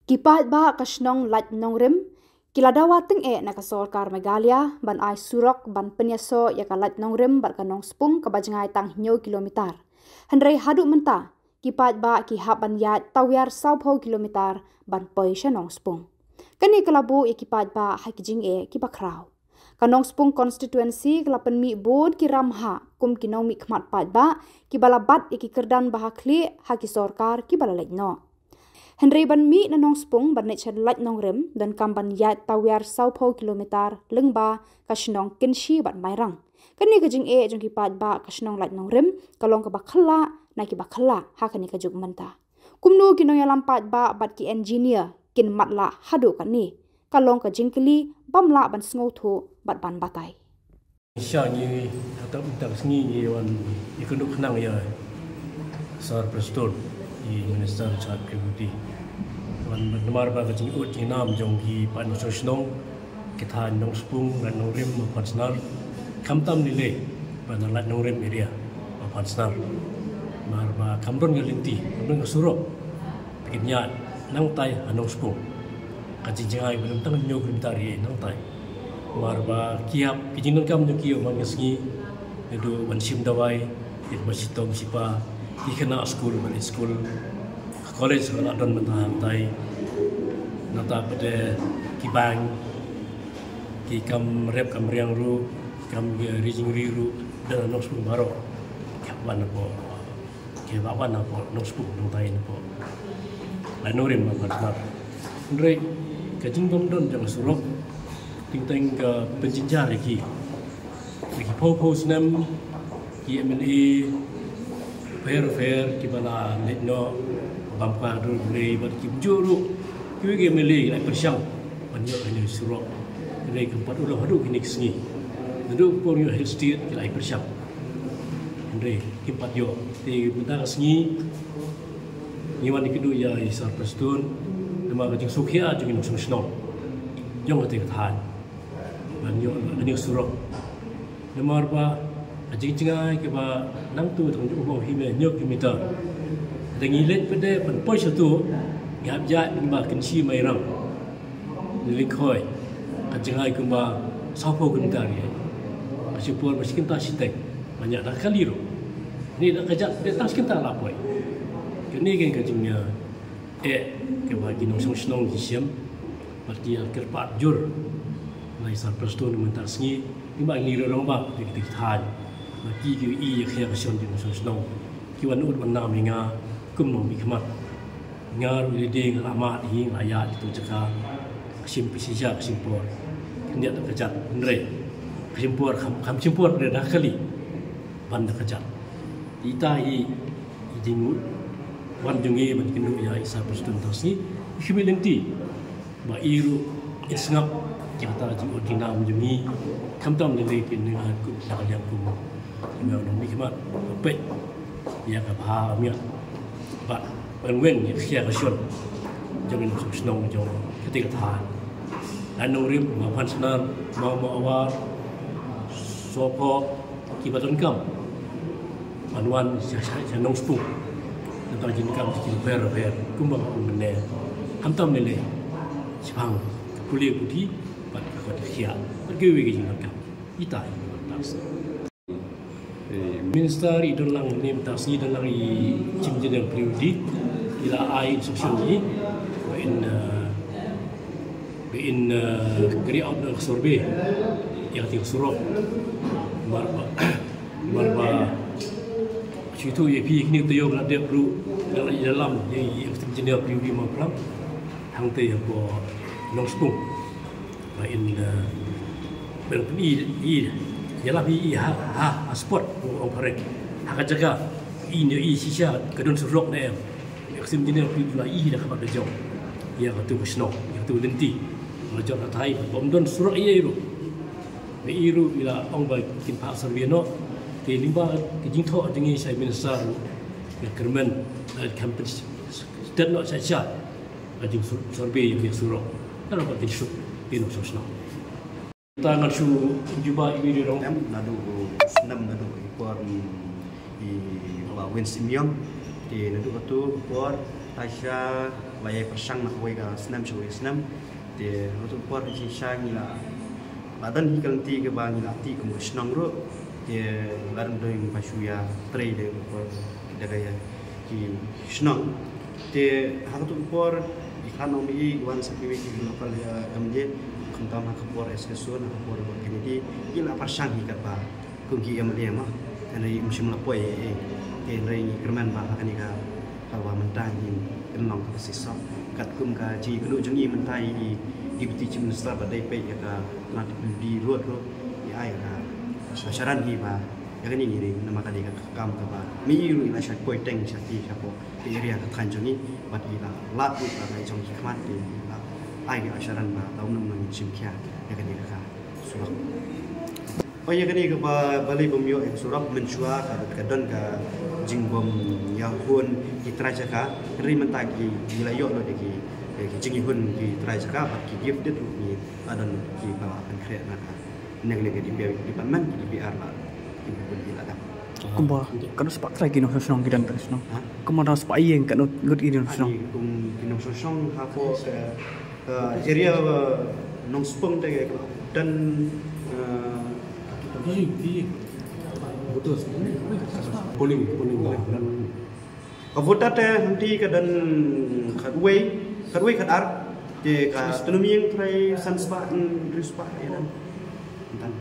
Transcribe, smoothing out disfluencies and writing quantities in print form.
Kipat ba kasnong lat nong rim, kiladawa teng na kasolkar Megalia, ban ai surok ban penyaso ya kalat nong rim bar kanong spung kabajangai tang nyo kilometer. Hendrai hadu menta, kipat ba ki haban yat tawyar 10 kilometer ban poi nong spung. Kani kelabu kipat ba hai kijing kibakrau. Kanong spung constituency kelapan mi board ki ramha kum kinong mi khmat pat ba ki balabat ki kerdan bahakli ha ki sorkar ki balalek no. Henry ban mi na nong spung ban net lat nong rem dan kamban yat tawyar 10 kilometer lengba kasnong kinshi ban mairang. Kani kajing jong ki pat ba kasnong lat nong rem kalong ka bakhala na ki bakhala ha kani ka jug menta. Kumnu kinong yalam pat ba bat ki engineer kin matla hadu kani kalong ka jingkli bamla ban sngotu bat ban batai. Sya ni atau tak sengi ni wan ikunduk kenang ya sar preston di minister chat pribadi wan nomor ba kajing ut ni nam jong ki pan sosnong kita nong spung dan nong rim pansnar kamtam nile ban lat nong rim area pansnar mar ba kamron ngalinti kamron surok piknya nang tai anong spung kajing jangai belum tang nyok rim tari nang tai marba kiap kijing kam nyuki man ngasngi edu bansim dawai it masitong sipa ikena school bali school college wala don mentahang tai nata pada kibang ki kam rep kam riang ru kam rijing riru dan nos pun baro kapan apa ke bawan apa nos pun nang tai apa lanorin man par ndre kajing dom don jang surok ting ke penjinjar lagi pos nam ki MNA fair ki bala letno bampa ru le bat ki juru ki ge mele lai persyang banyak ini surok le ke pat ulah hadu kini kesni duduk por yo health state ki lai persyang andre ki pat yo ti benda kesni ni wan ki du ya isar prestun dema ke sukhia jeng no snosno jong ke tan banyak ini surok nomor ba ajing jingai ke ba nang tu tong ubong hime nyok kimita dengilet pede pan poi satu ngap ja ba kinsi mai ram likhoi ajingai ke ba sapo gundari asipur miskin ta sitek banyak dah kali ro ni dak kejak de tas kita lapoi kini gen kajingnya ke ba ginong song hisiam parti kerpat jur lai sar preston mentar sngi imba ngi ro ba tik tik than ma ki ki i khya ka son jing so snow ki wan ut wan nam nga kum no mi khmat nga ru le de nga ma hi nga ya itu jaka sim pisija simpor kendia tak kejat ndre simpor kham simpor de dah kali ban dak kejat ita hi jingut wan jungi ban kindu ya isa preston tasni humility ba iru isngap kita ji ordina menjungi kamtam nilai dengan ku dak yang ku ngau no mi khmat pe ya ka ba mi ba ben wen ya khia ka shon jong no snong jong ketika than anu rim ma pan sanar ma awa sopo ki baton kam anwan sa nong spu tentang jin kam ki ver kumbang ne kamtam nilai sipang kuliah putih pada khia pergi wegi jingkam ita tas minister idon lang nim tas ni dan lang i chimje dan priudi ila ai instruction ni in kri out the survey yang ti surok marba situ ye pi ni to yo la de pru dalam ye engineer priudi ma pram hang te ko nong spung in berpi ialah bi ha sport operate hak jaga ini sisa kedun surok ne eksim jenis pula dah kabar jauh ya tu kusno tu lenti major thai bom don surok ye ru ne iru ila ong ba kin pa servino te limba ke jingtho jengi sai minister ke kermen campus stat not saja ajing survey yang surok kalau kau tisuk pino sosno tangan su juba ibi rong nadu senam nadu ikor i wa wen simion di nadu tu ikor Tasha layai persang nak wei ka senam chui senam dia untuk buat si sang ni lah badan hikal ti ke bang ni ti ke musnang ro dia laran doing pasuya trade de por dagaya ki senang dia hak tu por ekonomi wan sapi ki lokal ya kamje kamtam hak por eskesun hak por kini ila persang hikat ba kungki am dia mah ani musim lapoi ke rai kerman ba kan ni ka kalau mentah ni kenong ke sisap kat kum ka ji kenu jengi mentah di deputy chief minister badai pe ya ka nak di road ro ya ai ka syaran hi ba ya kan ni nama kali ka kam ka ba mi yu ila syak poi teng syati siapo di area ka kan jengi bad ila la tu ka kai jong hikmat di ai ka syaran ba tau nam nang sim kya ya kan ni ka surak oh ya kan ni ka ba bali bumyo surak menjua ka don ka jingbom yahun ki trajaka ri mentagi wilayah lo ki jingi hun ki trajaka bat ki gift itu ni adan ki bawa kan kret naka nang le di department di PR la ki bun ila da kumba kan sepak try kino song gidan terus no kumara sepak yeng kan ngut idin song kum kino song ha ko area nong spong de dan di betul polling dan voter te nanti kedan kadway kadar je ka tenumi yang try sanspa rispa ya dan